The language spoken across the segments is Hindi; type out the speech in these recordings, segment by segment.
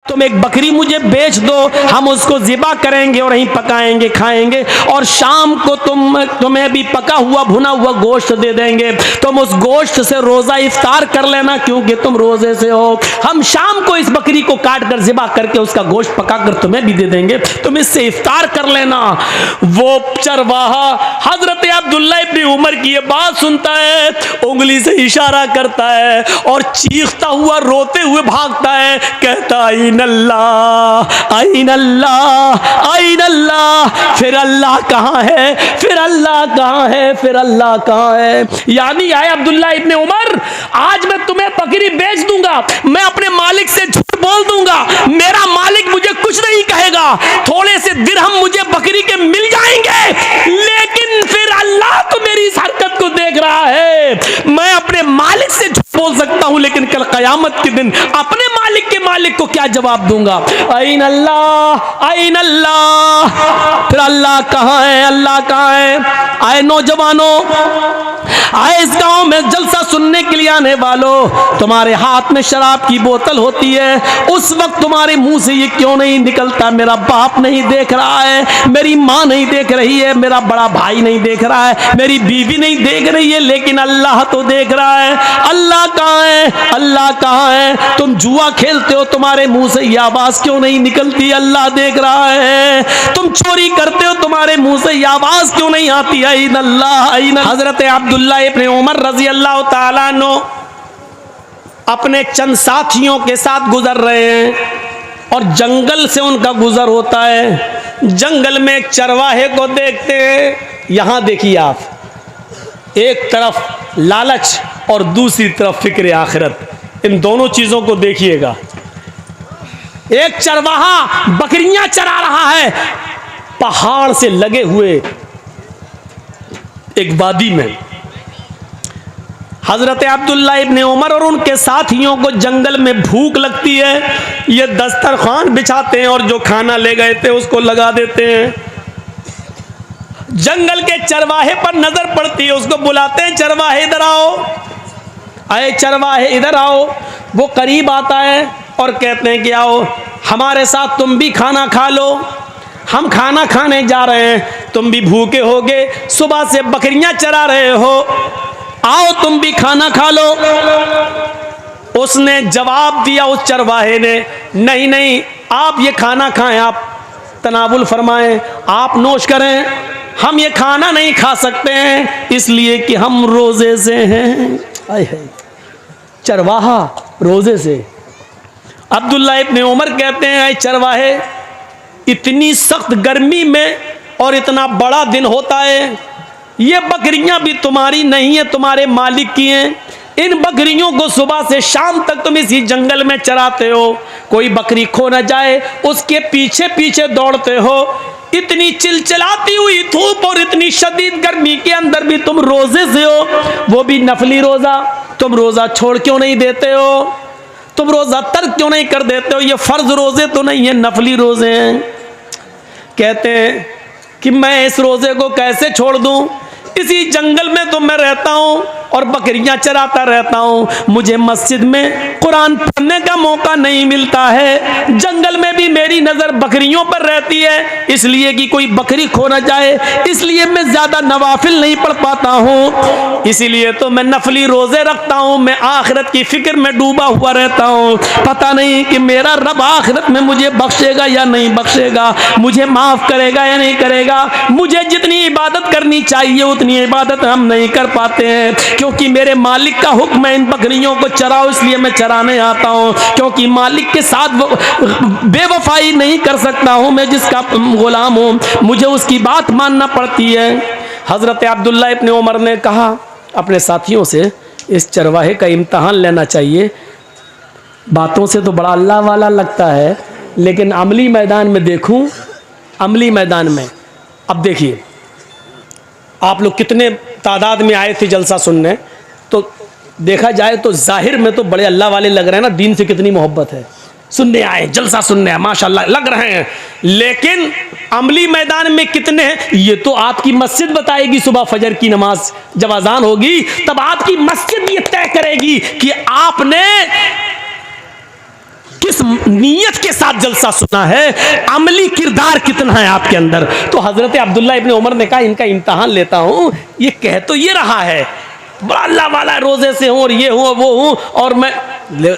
तुम एक बकरी मुझे बेच दो, हम उसको ज़िबा करेंगे और वहीं पकाएंगे खाएंगे, और शाम को तुम्हें भी पका हुआ भुना हुआ गोश्त दे देंगे। तुम उस गोश्त से रोज़ा इफ्तार कर लेना क्योंकि तुम रोज़े से हो। हम शाम को इस बकरी को काट कर ज़िबा करके उसका गोश्त पका कर तुम्हें भी दे देंगे, तुम इससे इफ्तार कर लेना। वो चरवाहा हजरत अब्दुल्ला इब्न उमर की ये बात सुनता है, उंगली से इशारा करता है और चीखता हुआ रोते हुए भागता है, कहता आइन अल्लाह आइन अल्लाह आइन अल्लाह, फिर अल्लाह कहाँ है, फिर अल्लाह कहाँ है, फिर अल्लाह कहाँ है। यानी आए अब्दुल्ला इब्न उमर, आज मैं तुम्हें बकरी बेच दूंगा, मैं अपने मालिक से झूठ बोल दूंगा, मेरा मालिक मुझे कुछ नहीं कहेगा, थोड़े से दिरहम मुझे बकरी के मिल जाएंगे, लेकिन फिर अल्लाह तो मेरी इस हरकत को देख रहा है। मैं अपने मालिक से झूठ बोल सकता हूं, लेकिन कल कयामत के दिन अपने मालिक को क्या जवाब दूंगा। आइन अल्लाह आइन अल्लाह, फिर अल्लाह कहाँ है, अल्लाह कहाँ है। आए नौजवानों, आए इस गांव में जलसा सुनने के लिए आने वालों, तुम्हारे हाथ में शराब की बोतल होती है, उस वक्त तुम्हारे मुंह से ये क्यों नहीं निकलता, मेरा बाप नहीं देख रहा है, मेरी माँ नहीं देख रही है, मेरा बड़ा भाई नहीं देख रहा है, मेरी बीवी नहीं देख रही है, लेकिन अल्लाह तो देख रहा है। अल्लाह कहाँ है, अल्लाह कहाँ है। तुम जुआ खेलते हो, तुम्हारे मुंह से ये आवाज क्यों नहीं निकलती, अल्लाह देख रहा है। तुम चोरी करते हो, तुम्हारे मुंह से ये आवाज क्यों नहीं आती, आइन अल्लाह आइन। हजरत अब्दुल्ला इब्न उमर रजी अल्लाह ताला अन्हु अपने चंद साथियों के साथ गुजर रहे हैं और जंगल से उनका गुजर होता है। जंगल में एक चरवाहे को देखते हैं। यहां देखिए आप, एक तरफ लालच और दूसरी तरफ फिक्र आखिरत, इन दोनों चीजों को देखिएगा। एक चरवाहा बकरियां चरा रहा है पहाड़ से लगे हुए एक वादी में। हजरत अब्दुल्ला इब्न उमर और उनके साथियों को जंगल में भूख लगती है, ये दस्तरखान बिछाते हैं और जो खाना ले गए थे उसको लगा देते हैं। जंगल के चरवाहे पर नजर पड़ती है, उसको बुलाते हैं, चरवाहे इधर आओ, आए चरवाहे इधर आओ। वो करीब आता है और कहते हैं कि आओ हमारे साथ, तुम भी खाना खा लो, हम खाना खाने जा रहे हैं, तुम भी भूखे होगे, सुबह से बकरियां चरा रहे हो, आओ तुम भी खाना खा लो। उसने जवाब दिया, उस चरवाहे ने, नहीं नहीं, आप ये खाना खाएं, आप तनावुल फरमाएं, आप नोश करें, हम ये खाना नहीं खा सकते हैं इसलिए कि हम रोजे से हैं। आए है चरवाहा रोजे से। अब्दुल्ला इब्न उमर कहते हैं, आए चरवाहे, इतनी सख्त गर्मी में और इतना बड़ा दिन होता है, ये बकरियां भी तुम्हारी नहीं है, तुम्हारे मालिक की हैं। इन बकरियों को सुबह से शाम तक तुम इसी जंगल में चराते हो, कोई बकरी खो न जाए उसके पीछे पीछे दौड़ते हो। इतनी चिलचिलाती हुई धूप और इतनी शदीद गर्मी के अंदर भी तुम रोजे से हो, वो भी नफली रोजा। तुम रोजा छोड़ क्यों नहीं देते हो, तुम रोजा तर्क क्यों नहीं कर देते हो। ये फर्ज रोजे तो नहीं है, नफली रोजे हैं। कहते हैं कि मैं इस रोजे को कैसे छोड़ दूं, इसी जंगल में तो मैं रहता हूं और बकरियां चराता रहता हूं, मुझे मस्जिद में कुरान पढ़ने का मौका नहीं मिलता है। जंगल में भी मेरी नजर बकरियों पर रहती है, इसलिए कि कोई बकरी खो न जाए, इसलिए मैं ज्यादा नवाफिल नहीं पढ़ पाता हूं, इसीलिए तो मैं नफली रोजे रखता हूं। मैं आखिरत की फिक्र में डूबा हुआ रहता हूं, पता नहीं कि मेरा रब आखिरत में मुझे बख्शेगा या नहीं बख्शेगा, मुझे माफ करेगा या नहीं करेगा। मुझे जितनी इबादत करनी चाहिए उतनी इबादत हम नहीं कर पाते हैं, क्योंकि मेरे मालिक का हुक्म है इन बकरियों को चराओ, इसलिए मैं चराने आता हूं, क्योंकि मालिक के साथ बेवफाई नहीं कर सकता हूं, मैं जिसका गुलाम हूं, मुझे उसकी बात मानना पड़ती है। हजरत अब्दुल्ला इब्न उमर ने कहा अपने साथियों से, इस चरवाहे का इम्तहान लेना चाहिए। बातों से तो बड़ा अल्लाह वाला लगता है, लेकिन अमली मैदान में देखूं, अमली मैदान में, अब देखिए आप लोग कितने तादाद में आए थे जलसा सुनने, तो देखा जाए तो जाहिर में तो बड़े अल्लाह वाले लग रहे हैं ना, दीन से कितनी मोहब्बत है, सुनने आए, जलसा सुनने आए, माशाल्लाह लग रहे हैं, लेकिन अमली मैदान में कितने हैं ये तो आपकी मस्जिद बताएगी। सुबह फजर की नमाज जब अजान होगी तब आपकी मस्जिद ये तय करेगी कि आपने किस नीयत के साथ जलसा सुना है, अमली किरदार कितना है आपके अंदर। तो हजरत अब्दुल्ला इब्ने उमर ने कहा इनका इम्तहान लेता हूं, ये कह तो ये रहा है बड़ा अल्लाह वाला, रोजे से हूं और ये हूं वो हूं, और मैं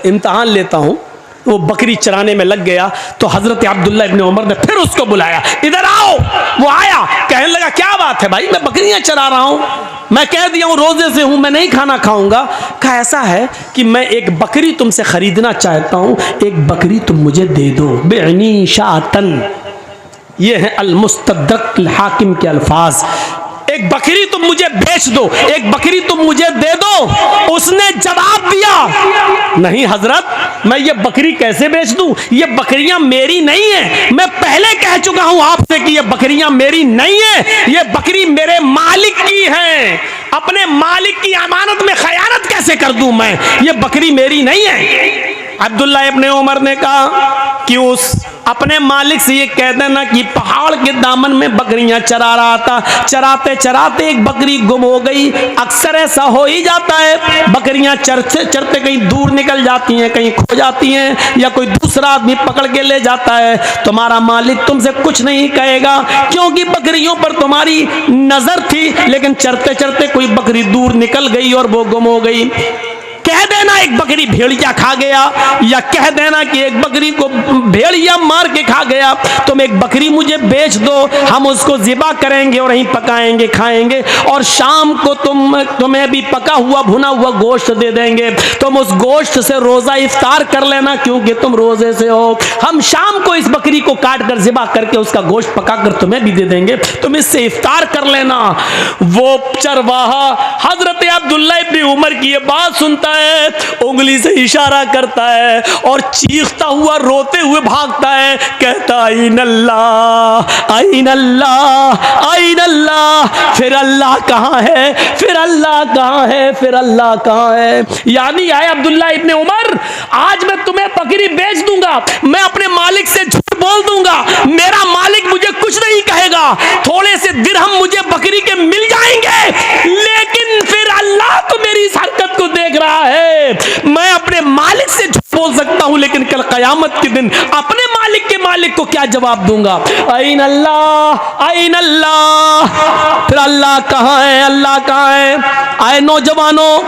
इम्तहान लेता हूं। वो बकरी चराने में लग गया तो हजरत अब्दुल्ला इब्ने उमर ने फिर उसको बुलाया, इधर आओ। वो आया, कहने लगा क्या बात है भाई, मैं बकरियां चरा रहा हूं, मैं कह दिया हूं रोजे से हूं, मैं नहीं खाना खाऊंगा। कहा ऐसा है कि मैं एक बकरी तुमसे खरीदना चाहता हूं, एक बकरी तुम मुझे दे दो। बेअनी शातन, ये है अल मुस्तदरक अल हाकिम के अल्फाज। एक बकरी तुम मुझे बेच दो, एक बकरी तुम मुझे दे दो। उसने जवाब दिया नहीं हजरत, मैं ये बकरी कैसे बेच दूं, ये बकरियां मेरी नहीं है। मैं पहले कह चुका हूं आपसे कि ये बकरियां मेरी नहीं है, ये बकरी मेरे मालिक की है। अपने मालिक की अमानत में खयानत कैसे कर दूं मैं, ये बकरी मेरी नहीं है। अब्दुल्ला इब्ने उमर ने कहा कि उस अपने मालिक से ये कह देना कि पहाड़ के दामन में बकरियां चरा रहा था, चराते चराते एक बकरी गुम हो गई। अक्सर ऐसा हो ही जाता है, बकरियां चरते चरते कहीं दूर निकल जाती हैं, कहीं खो जाती हैं, या कोई दूसरा आदमी पकड़ के ले जाता है। तुम्हारा मालिक तुमसे कुछ नहीं कहेगा क्योंकि बकरियों पर तुम्हारी नजर थी, लेकिन चरते चरते कोई बकरी दूर निकल गई और वो गुम हो गई। कह देना एक बकरी भेड़िया खा गया, या कह देना कि एक बकरी को भेड़िया मार के खा गया, तुम एक बकरी मुझे बेच दो, हम उसको ज़िबा करेंगे और वहीं पकाएंगे खाएंगे, और शाम को तुम्हें भी पका हुआ भुना हुआ गोश्त दे देंगे। तुम उस गोश्त से रोज़ा इफ्तार कर लेना क्योंकि तुम रोज़े से हो। हम शाम को इस बकरी को काट कर ज़िबा करके उसका गोश्त पका कर तुम्हें भी दे देंगे, तुम इससे इफ्तार कर लेना। वो चरवाहा हजरत अब्दुल्ला इब्ने उमर की ये बात सुनता है, उंगली से इशारा करता है और चीखता हुआ रोते हुए भागता है, कहता आइन अल्लाह आइन अल्लाह आइन अल्लाह, फिर अल्लाह कहाँ है, फिर अल्लाह कहाँ है, फिर अल्लाह कहाँ है। यानी आए अब्दुल्ला इब्ने उमर, आज मैं तुम्हें बकरी बेच दूंगा, मैं अपने मालिक से झूठ बोल दूंगा, मेरा मालिक मुझे कुछ नहीं कहेगा, थोड़े से दिरहम मुझे बकरी के मिल जाएंगे, लेकिन फिर अल्लाह तो मेरी इस हरकत को देख रहा है। मैं अपने मालिक से झूठ बोल सकता हूं, लेकिन कल कयामत के दिन अपने मालिक के मालिक को क्या जवाब दूंगा। आइन अल्लाह आइन अल्लाह, फिर अल्लाह कहाँ है, अल्लाह कहाँ है। आए नौजवानों,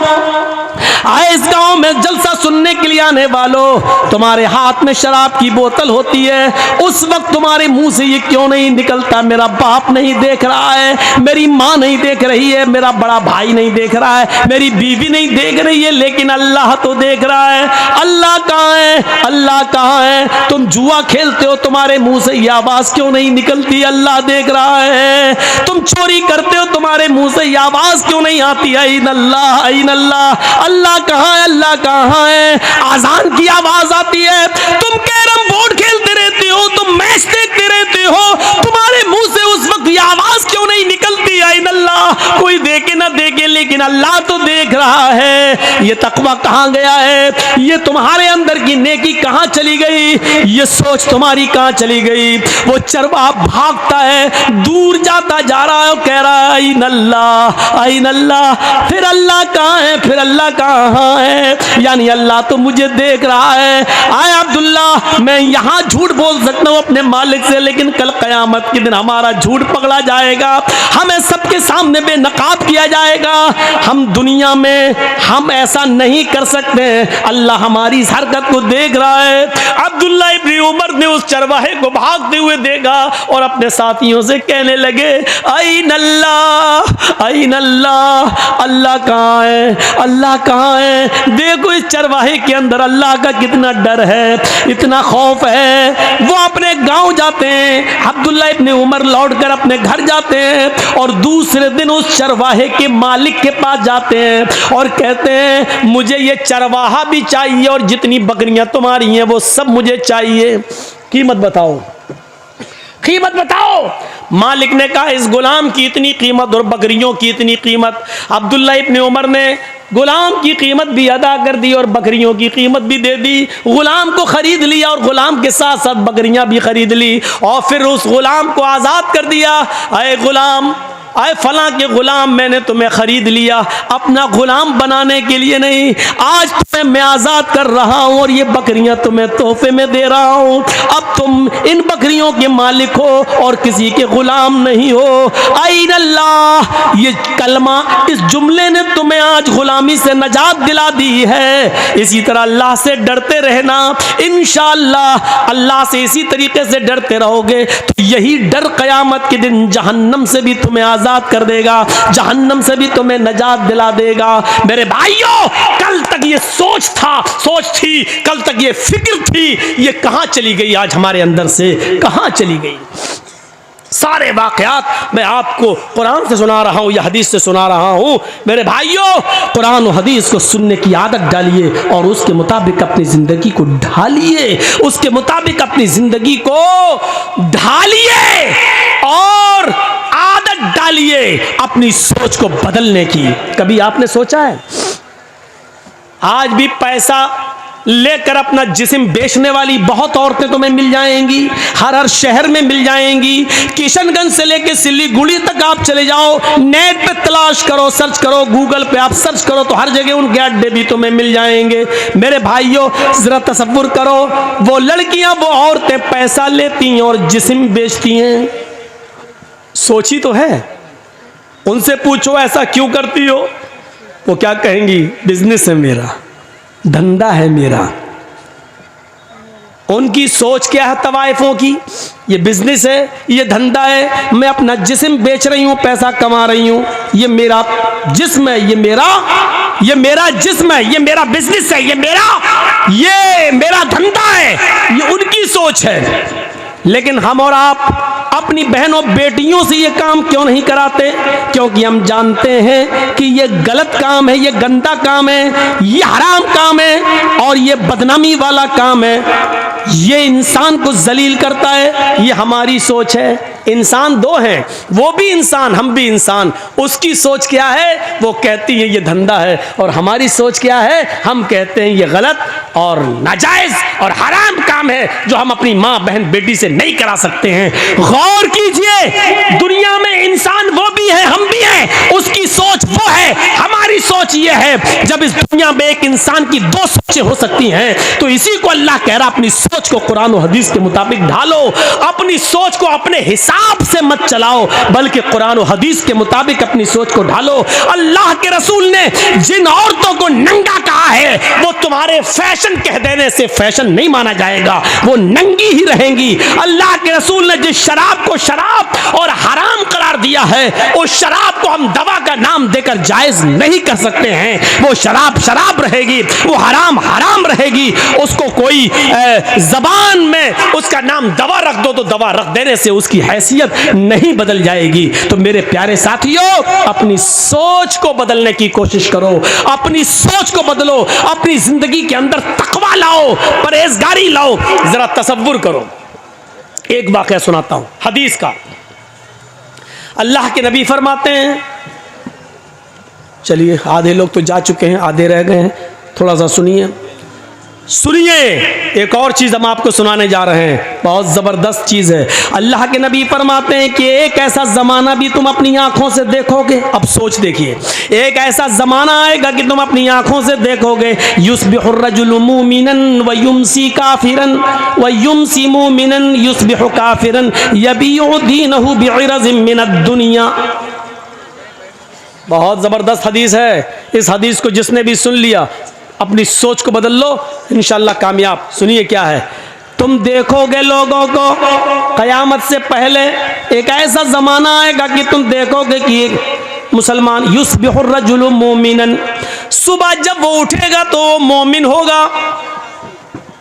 आए इस गांव में जलसा सुनने के लिए आने वालों, तुम्हारे हाथ में शराब की बोतल होती है, उस वक्त तुम्हारे मुंह से ये क्यों नहीं निकलता, मेरा बाप नहीं देख रहा है, मेरी माँ नहीं देख रही है, मेरा बड़ा भाई नहीं देख रहा है, मेरी बीवी नहीं देख रही है, लेकिन अल्लाह तो देख रहा है। अल्लाह कहाँ है, अल्लाह कहाँ है। तुम जुआ खेलते हो, तुम्हारे मुंह से ये आवाज क्यों नहीं निकलती, अल्लाह देख रहा है। तुम चोरी करते हो, तुम्हारे मुंह से ये आवाज क्यों नहीं आती, आइन अल्लाह आइन अल्लाह, अल्लाह कहाँ है, अल्लाह कहाँ है। आजान की आवाज आती है, तुम कैरम बोर्ड खेलते रहते हो, तुम मैच देखते रहते हो, तुम्हारे मुंह से उस वक्त ये आवाज क्यों नहीं निकलती, आइन अल्लाह। कोई देखे ना देखे, लेकिन अल्लाह तो देख रहा है। ये तकवा कहाँ गया है, ये तुम्हारे अंदर की नेकी कहाँ चली गई, ये सोच तुम्हारी कहाँ चली गई। वो चरवाहा भागता है, दूर जाता जा रहा है, कह रहा है आइन अल्लाह आइन अल्लाह, फिर अल्लाह कहाँ है, फिर अल्लाह कहाँ है। यानी अल्लाह तो मुझे देख रहा है। आए अब्दुल्ला, मैं यहाँ झूठ बोल सकता हूँ अपने मालिक से, लेकिन कल कयामत के दिन हमारा झूठ पकड़ा जाएगा, हमें सबके सामने बेनकाब किया जाएगा। हम दुनिया में हम ऐसा नहीं कर सकते, अल्लाह हमारी इस हरकत को देख रहा है। अब्दुल्ला इब्ने उमर ने उस चरवाहे को भागते हुए देखा और अपने साथियों से कहने लगे आइन अल्लाह आइन अल्लाह, अल्लाह कहाँ है, अल्लाह कहाँ है। देखो इस चरवाहे के अंदर अल्लाह का कितना डर है, इतना खौफ है। वो अपने गांव जाते हैं, अब्दुल्ला इब्ने उमर लौटकर अपने घर जाते हैं और दूसरे दिन उस चरवाहे के मालिक के पास जाते हैं और कहते हैं मुझे ये चरवाहा भी चाहिए और जितनी बकरियां तुम्हारी हैं वो सब मुझे चाहिए, कीमत बताओ, कीमत बताओ। मालिक ने कहा इस गुलाम की इतनी कीमत और बकरियों की इतनी कीमत। अब्दुल्ला इब्ने उमर ने गुलाम की कीमत भी अदा कर दी और बकरियों की कीमत भी दे दी। गुलाम को खरीद लिया और गुलाम के साथ साथ बकरियां भी खरीद ली और फिर उस गुलाम को आज़ाद कर दिया। अरे गुलाम, आए फलां के गुलाम मैंने तुम्हें खरीद लिया, अपना गुलाम बनाने के लिए नहीं, आज तुम्हें मैं आज़ाद कर रहा हूँ और ये बकरियां तुम्हें तोहफे में दे रहा हूँ। अब तुम इन बकरियों के मालिक हो और किसी के गुलाम नहीं हो। आइन अल्लाह, ये कलमा, इस जुमले ने तुम्हें आज गुलामी से नजात दिला दी है। इसी तरह अल्लाह से डरते रहना, इंशाअल्लाह अल्लाह से इसी तरीके से डरते रहोगे तो यही डर क़यामत के दिन जहन्नम से भी तुम्हें आज़ाद कर देगा, जहन्नम से भी तुम्हें नजात दिला देगा। मेरे भाइयों, कल तक ये सोच थी, कल तक ये फिक्र थी, ये कहाँ चली गई? आज हमारे अंदर से कहाँ चली गई? सारे वाक़यात मैं आपको कुरान से सुना रहा हूँ या हदीस से सुना रहा हूँ। मेरे भाइयों, कुरान और हदीस को सुनने की आदत डालिए और उसके मुताबिक अपनी ज़िंदगी को ढालिए, उसके मुताबिक अपनी ज़िंदगी को ढालिए और आदत डालिए अपनी सोच को बदलने की। कभी आपने सोचा है, आज भी पैसा लेकर अपना जिस्म बेचने वाली बहुत औरतें तुम्हें मिल जाएंगी, हर शहर में मिल जाएंगी। किशनगंज से लेकर सिलीगुड़ी तक आप चले जाओ, नेट पे तलाश करो, सर्च करो, गूगल पे आप सर्च करो तो हर जगह उनके अड्डे भी तुम्हें मिल जाएंगे। मेरे भाइयों, जरा तसव्वुर करो, वो लड़कियां, वो औरतें पैसा लेती हैं और जिस्म बेचती हैं। सोची तो है? उनसे पूछो ऐसा क्यों करती हो, वो क्या कहेंगी? बिजनेस है मेरा, धंधा है मेरा। उनकी सोच क्या है तवाइफों की? ये बिजनेस है, ये धंधा है, मैं अपना जिस्म बेच रही हूं, पैसा कमा रही हूं, ये मेरा जिस्म है, ये मेरा जिस्म है, ये मेरा बिजनेस है, ये मेरा धंधा है। ये उनकी सोच है। लेकिन हम और आप अपनी बहनों बेटियों से ये काम क्यों नहीं कराते? क्योंकि हम जानते हैं कि ये गलत काम है, ये गंदा काम है, ये हराम काम है और ये बदनामी वाला काम है। ये इंसान को जलील करता है। ये हमारी सोच है। इंसान दो हैं, वो भी इंसान, हम भी इंसान। उसकी सोच क्या है? वो कहती है ये धंधा है, और हमारी सोच क्या है? हम कहते हैं ये गलत और नाजायज और हराम काम है जो हम अपनी माँ बहन बेटी से नहीं करा सकते हैं। गौर कीजिए, दुनिया में इंसान वो भी है, हम भी हैं। उसकी सोच वो है, हमारी सोच ये है। जब इस दुनिया में एक इंसान की दो सोचें हो सकती हैं तो इसी को अल्लाह कह रहा, अपनी सोच को कुरान और हदीस के मुताबिक ढालो। अपनी सोच को अपने हिसाब से मत चलाओ, बल्कि कुरान और हदीस के मुताबिक अपनी सोच को ढालो। अल्लाह के रसूल ने जिन औरतों को नंगा कहा है, वो तुम्हारे फैशन कह देने से फैशन नहीं माना जाएगा, वो नंगी ही रहेंगी। अल्लाह के रसूल ने जिस शराब को शराब और हराम करार दिया है, उस शराब को हम दवा का नाम देकर जायज नहीं कर सकते हैं। वो शराब शराब रहेगी, वो हराम हराम रहेगी। उसको कोई जबान में उसका नाम दवा रख दो तो दवा रख देने से उसकी हैसियत नहीं बदल जाएगी। तो मेरे प्यारे साथियों, अपनी सोच को बदलने की कोशिश करो, अपनी सोच को बदलो, अपनी जिंदगी के अंदर तकवा लाओ, परहेजगारी लाओ। जरा तसव्वुर करो, एक वाक़या सुनाता हूं हदीस का। अल्लाह के नबी फरमाते हैं, चलिए आधे लोग तो जा चुके हैं, आधे रह गए हैं, थोड़ा सा सुनिए। एक और चीज़ हम आपको सुनाने जा रहे हैं, बहुत ज़बरदस्त चीज़ है। अल्लाह के नबी फरमाते हैं कि एक ऐसा ज़माना भी तुम अपनी आँखों से देखोगे। अब सोच देखिए, एक ऐसा ज़माना आएगा कि तुम अपनी आँखों से देखोगे, युस्बिहुर रजुलु मुमिनन व युमसी काफिरन व युमसी मुमिनन युस्बिहु काफिरन यबीउ दीनहु बिइरज़िम मिनद दुनिया। बहुत ज़बरदस्त हदीस है। इस हदीस को जिसने भी सुन लिया, अपनी सोच को बदल लो, इंशाअल्लाह कामयाब। सुनिए क्या है, तुम देखोगे लोगों को क़यामत से पहले एक ऐसा ज़माना आएगा कि तुम देखोगे कि एक मुसलमान युस्बिहुर रजुलु मोमिनन, सुबह जब वो उठेगा तो वो मोमिन होगा,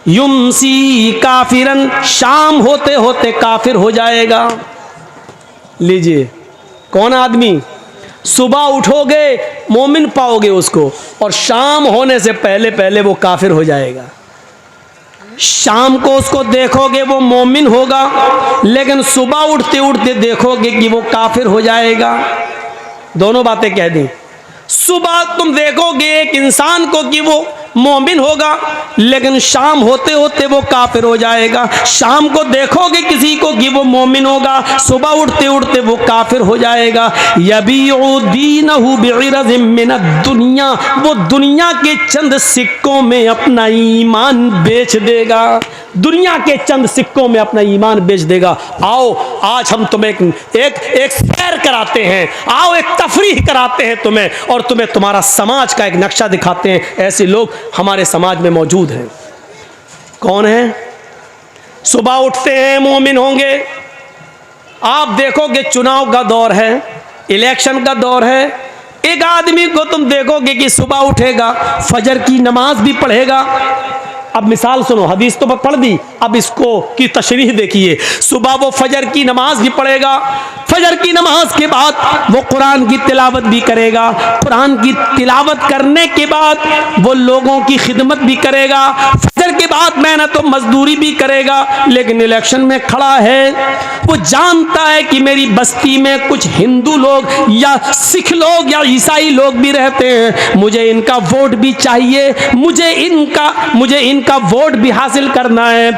युमसी काफिरन, शाम होते होते काफिर हो जाएगा। लीजिए, कौन आदमी? सुबह उठोगे मोमिन पाओगे उसको, और शाम होने से पहले पहले वो काफिर हो जाएगा। शाम को उसको देखोगे वो मोमिन होगा, लेकिन सुबह उठते उठते देखोगे कि वो काफिर हो जाएगा। दोनों बातें कह दी। सुबह तुम देखोगे एक इंसान को कि वो मोमिन होगा, लेकिन शाम होते होते वो काफिर हो जाएगा। शाम को देखोगे किसी को कि वो मोमिन होगा, सुबह उठते उठते वो काफिर हो जाएगा। यबीउ दीनहु बिइरज़िम मिनद दुनिया, वो दुनिया के चंद सिक्कों में अपना ईमान बेच देगा, दुनिया के चंद सिक्कों में अपना ईमान बेच देगा। आओ आज हम तुम्हें एक सैर कराते हैं, आओ एक तफरीह कराते हैं तुम्हें, और तुम्हें तुम्हारा समाज का एक नक्शा दिखाते हैं। ऐसे लोग हमारे समाज में मौजूद हैं। कौन है? सुबह उठते हैं, मोमिन होंगे। आप देखोगे चुनाव का दौर है, इलेक्शन का दौर है, एक आदमी को तुम देखोगे कि सुबह उठेगा, फजर की नमाज भी पढ़ेगा। अब मिसाल सुनो, हदीस तो पढ़ दी, अब इसको की तशरीह देखिए। सुबह वो फजर की नमाज भी पढ़ेगा, फजर की नमाज के बाद वो कुरान की तिलावत भी करेगा, कुरान की तिलावत करने के बाद वो लोगों की खिदमत भी करेगा, फजर के बाद मेहनत तो मजदूरी भी करेगा। लेकिन इलेक्शन में खड़ा है, वो जानता है कि मेरी बस्ती में कुछ हिंदू लोग या सिख लोग या ईसाई लोग भी रहते हैं, मुझे इनका वोट भी चाहिए, मुझे इनका वोट भी हासिल करना है।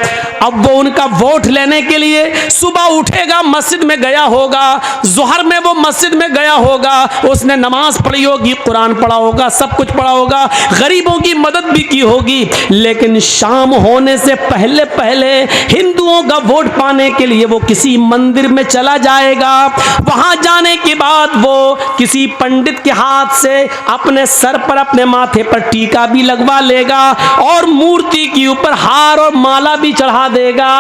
अब वो उनका वोट लेने के लिए सुबह उठेगा, मस्जिद में गया होगा, ज़ोहर में वो मस्जिद में गया होगा, उसने नमाज पढ़ी होगी, कुरान पढ़ा होगा, सब कुछ पढ़ा होगा, गरीबों की मदद भी की होगी। लेकिन शाम होने से पहले पहले हिंदुओं का वोट पाने के लिए वो किसी मंदिर में चला जाएगा। वहां जाने के बाद वो किसी पंडित के हाथ से अपने सर पर, अपने माथे पर टीका भी लगवा लेगा और मूर्ति के ऊपर हार और माला भी चढ़ा देगा।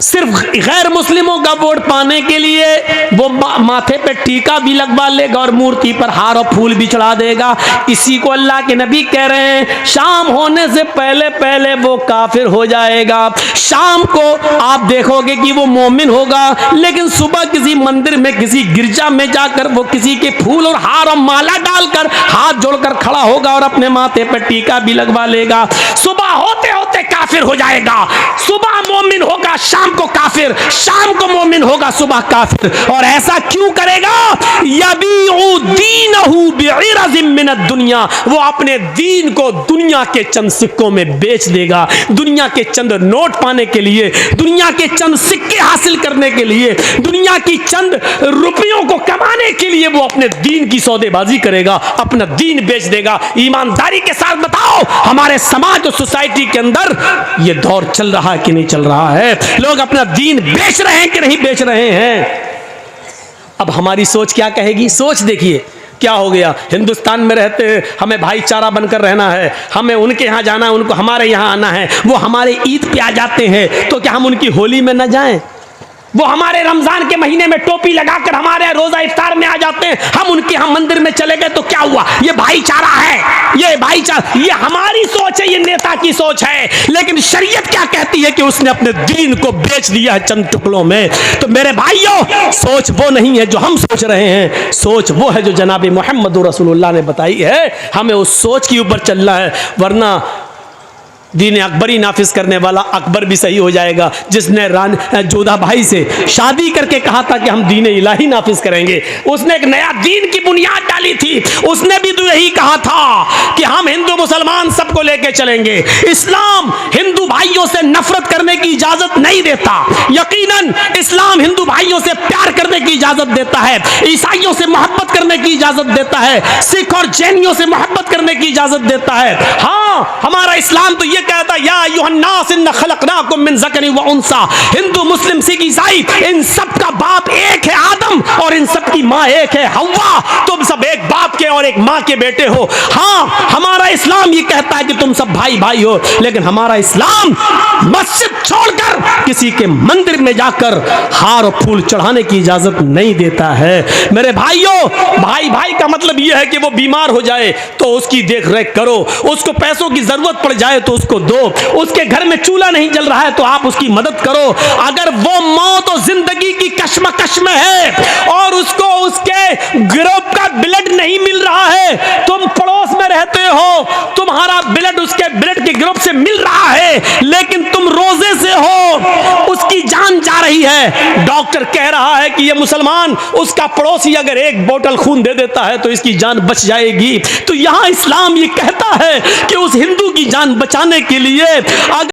सिर्फ गैर मुस्लिमों का वोट पाने के लिए वो माथे पे टीका भी लगवा लेगा और मूर्ति पर हार और फूल भी चढ़ा देगा। इसी को अल्लाह के नबी कह रहे हैं, शाम होने से पहले पहले वो काफिर हो जाएगा। शाम को आप देखोगे कि वो मोमिन होगा, लेकिन सुबह किसी मंदिर में, किसी गिरजा में जाकर वो किसी के फूल और हार और माला डालकर हाथ जोड़कर खड़ा होगा और अपने माथे पर टीका भी लगवा लेगा। सुबह होते होते काफिर हो जाएगा। सुबह मोमिन होगा, शाम को काफिर, शाम को मोमिन होगा, सुबह काफिर। और ऐसा क्यों करेगा? यबीउ दीनहु बिइरज़िम मिनद दुनिया, वो अपने दीन को दुनिया के चंद सिक्कों में बेच देगा। दुनिया के चंद नोट पाने के लिए, दुनिया के चंद सिक्के हासिल करने के लिए, दुनिया की चंद रुपयों को कमाने के लिए वो अपने दीन की सौदेबाजी करेगा, अपना दीन बेच देगा। ईमानदारी के साथ बताओ, हमारे समाज और सोसाइटी के अंदर ये दौर चल रहा है कि नहीं चल रहा है? लोग अपना दीन बेच रहे हैं कि नहीं बेच रहे हैं? अब हमारी सोच क्या कहेगी? सोच देखिए क्या हो गया। हिंदुस्तान में रहते हैं, हमें भाईचारा बनकर रहना है, हमें उनके यहाँ जाना है, उनको हमारे यहाँ आना है। वो हमारे ईद पे आ जाते हैं तो क्या हम उनकी होली में न जाएं? वो हमारे रमजान के महीने में टोपी लगाकर हमारे रोजा इफ्तार में आ जाते हैं, हम उनके यहाँ मंदिर में चले गए तो क्या हुआ? ये भाईचारा है, ये भाईचारा, ये हमारी सोच है, ये नेता की सोच है। लेकिन शरीयत क्या कहती है कि उसने अपने दीन को बेच दिया है चंद टुकड़ों में। तो मेरे भाइयों, सोच वो नहीं है जो हम सोच रहे हैं, सोच वो है जो जनाब मोहम्मद रसूलुल्लाह ने बताई है। हमें उस सोच के ऊपर चलना है, वरना दीन अकबरी नाफिज करने वाला अकबर भी सही हो जाएगा, जिसने जोधा भाई से शादी करके कहा था कि हम दीन इलाही नाफिज करेंगे। उसने एक नया दीन की बुनियाद डाली थी। उसने भी तो यही कहा था कि हम हिंदू मुसलमान सबको लेके चलेंगे। इस्लाम हिंदू भाइयों से नफरत करने की इजाजत नहीं देता। यकीनन इस्लाम हिंदू भाइयों से प्यार करने की इजाजत देता है, ईसाइयों से मोहब्बत करने की इजाजत देता है, सिख और जैनियों से मोहब्बत करने की इजाजत देता है। हाँ, हमारा इस्लाम तो ये कहता, या अय्युहन्नास इन्ना खलकनाकुम मिन ज़करिन व उन्सा। हिंदू मुस्लिम सिख ईसाई इन सब का बाप एक है आदम, और इन सब की माँ एक है हव्वा। तुम सब एक बाप के और एक माँ के बेटे हो। हाँ, हमारा इस्लाम ये कहता है कि तुम सब भाई भाई हो, लेकिन हमारा इस्लाम मस्जिद छोड़कर किसी के मंदिर में जाकर हार और फूल चढ़ाने की इजाजत नहीं देता है। मेरे भाइयों, भाई भाई का मतलब यह है कि वो बीमार हो जाए तो उसकी देख रेख करो, उसको पैसों की जरूरत पड़ जाए तो उसको दो, उसके घर में चूल्हा नहीं जल रहा है तो आप उसकी मदद करो। अगर वो मौत और जिंदगी की कश्मकश में है और उसको उसके ग्रुप का ब्लड नहीं मिल रहा है, तुम पड़ोस में रहते हो, तुम्हारा ब्लड उसके ब्लड के ग्रुप से मिल रहा है, लेकिन तुम रोजे से हो, उसकी जान जा रही है। डॉक्टर कह रहा है कि ये मुसलमान, उसका पड़ोसी अगर एक बोतल खून दे देता है तो इसकी जान बच जाएगी। तो यहां इस्लाम ये कहता है कि उस हिंदू की जान बचाने के लिए अगर